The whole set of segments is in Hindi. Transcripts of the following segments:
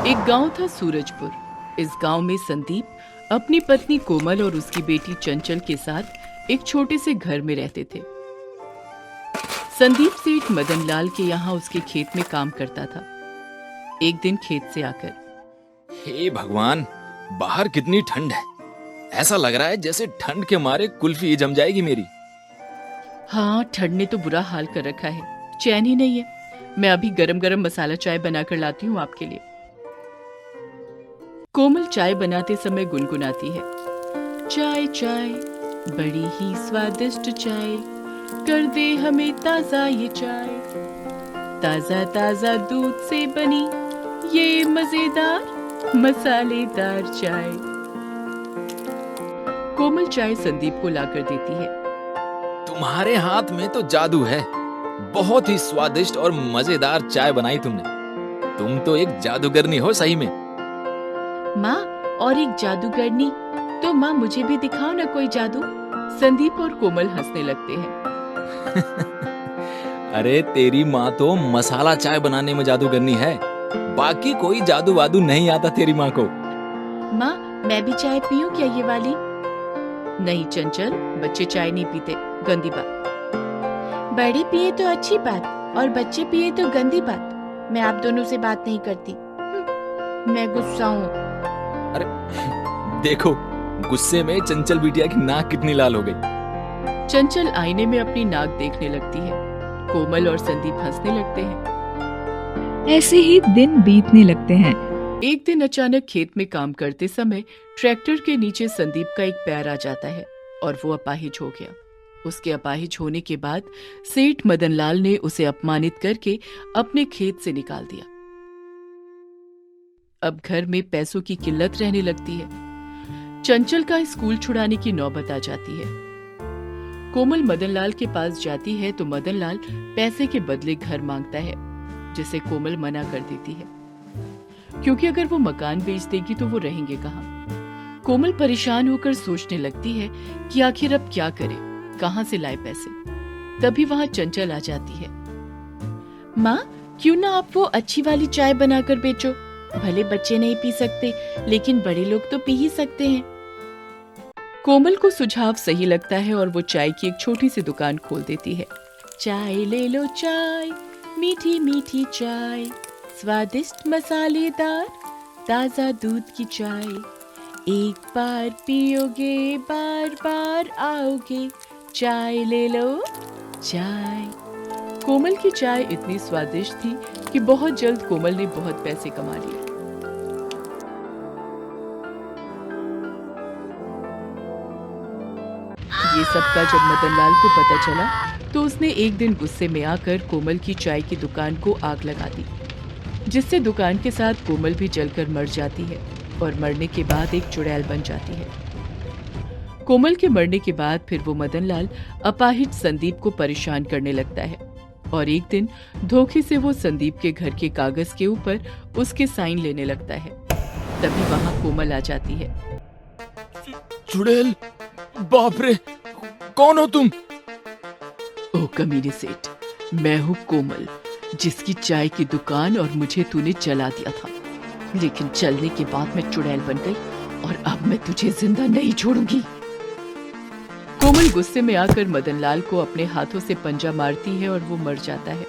एक गांव था सूरजपुर। इस गांव में संदीप अपनी पत्नी कोमल और उसकी बेटी चंचल के साथ एक छोटे से घर में रहते थे। संदीप सेठ मदन लाल के यहाँ उसके खेत में काम करता था। एक दिन खेत से आकर, हे भगवान, बाहर कितनी ठंड है। ऐसा लग रहा है जैसे ठंड के मारे कुल्फी जम जाएगी मेरी। हाँ, ठंड ने तो बुरा हाल कर रखा है, चैन ही नहीं है। मैं अभी गरम गरम मसाला चाय बनाकर लाती हूँ आपके लिए। कोमल चाय बनाते समय गुनगुनाती है, चाय चाय बड़ी ही स्वादिष्ट चाय, कर दे हमें ताजा ये चाय, ताजा ताजा दूध से बनी ये मजेदार मसालेदार चाय। कोमल चाय संदीप को लाकर देती है। तुम्हारे हाथ में तो जादू है। बहुत ही स्वादिष्ट और मजेदार चाय बनाई तुमने। तुम तो एक जादूगरनी हो सही में। माँ, और एक जादूगरनी? तो माँ मुझे भी दिखाओ ना कोई जादू। संदीप और कोमल हंसने लगते हैं। अरे तेरी माँ तो मसाला चाय बनाने में जादूगरनी है, बाकी कोई जादू वादू नहीं आता तेरी माँ को। माँ, मैं भी चाय पीऊं क्या ये वाली? नहीं चंचल, बच्चे चाय नहीं पीते, गंदी बात। बड़े पिए तो अच्छी बात और बच्चे पिए तो गंदी बात। मैं आप दोनों से बात नहीं करती। मैं गुस्सा हूँ। अरे देखो, गुस्से में चंचल बिटिया की नाक कितनी लाल हो गई। चंचल आईने में अपनी नाक देखने लगती है। कोमल और संदीप हंसने लगते हैं। ऐसे ही दिन बीतने लगते हैं। एक दिन अचानक खेत में काम करते समय ट्रैक्टर के नीचे संदीप का एक पैर आ जाता है और वो अपाहिज हो गया। उसके अपाहिज होने के बाद सेठ मदन लाल ने उसे अपमानित करके अपने खेत से निकाल दिया। अब घर में पैसों की किल्लत रहने लगती है। चंचल का स्कूल छुड़ाने की नौबत आ जाती है। कोमल मदन लाल के पास जाती है तो मदन लाल पैसे के बदले घर मांगता है, जिसे कोमल मना कर देती है, क्योंकि अगर वो मकान बेच देगी तो वो रहेंगे कहाँ। कोमल परेशान होकर सोचने लगती है कि आखिर अब क्या करे, कहाँ से लाए पैसे। तभी वहां चंचल आ जाती है। माँ, क्यों ना आप वो अच्छी वाली चाय बनाकर बेचो। भले बच्चे नहीं पी सकते, लेकिन बड़े लोग तो पी ही सकते हैं। कोमल को सुझाव सही लगता है और वो चाय की एक छोटी सी दुकान खोल देती है। चाय ले लो चाय, मीठी मीठी चाय, स्वादिष्ट मसालेदार ताजा दूध की चाय, एक बार पियोगे बार बार आओगे, चाय ले लो चाय। कोमल की चाय इतनी स्वादिष्ट थी कि बहुत जल्द कोमल ने बहुत पैसे कमा लिए। ये सब का जब मदन लाल को पता चला तो उसने एक दिन गुस्से में आकर कोमल की चाय की दुकान को आग लगा दी, जिससे दुकान के साथ कोमल भी जलकर मर जाती है और मरने के बाद एक चुड़ैल बन जाती है। कोमल के मरने के बाद फिर वो मदन लाल अपाहिज संदीप को परेशान करने लगता है और एक दिन धोखे से वो संदीप के घर के कागज के ऊपर उसके साइन लेने लगता है। तभी वहां कोमल आ जाती है। चुड़ैल, बाप रे, कौन हो तुम? ओ कमीने सेठ, मैं हूँ कोमल, जिसकी चाय की दुकान और मुझे तूने जला दिया था, लेकिन जलने के बाद मैं चुड़ैल बन गई और अब मैं तुझे जिंदा नहीं छोड़ूंगी। कोमल गुस्से में आकर मदन लाल को अपने हाथों से पंजा मारती है और वो मर जाता है।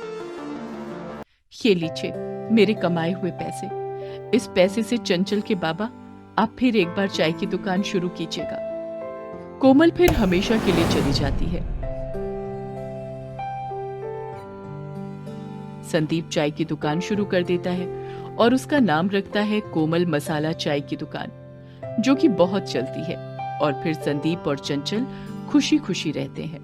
ये लीजिए मेरे कमाए हुए पैसे। इस पैसे से चंचल के बाबा आप फिर एक बार चाय की दुकान शुरू कीजिएगा। कोमल फिर हमेशा के लिए चली जाती है। संदीप चाय की दुकान शुरू कर देता है और उसका नाम रखता है कोमल मसाला चाय की दुकान, जो कि बहुत चलती है। और फिर संदीप और चंचल खुशी खुशी रहते हैं।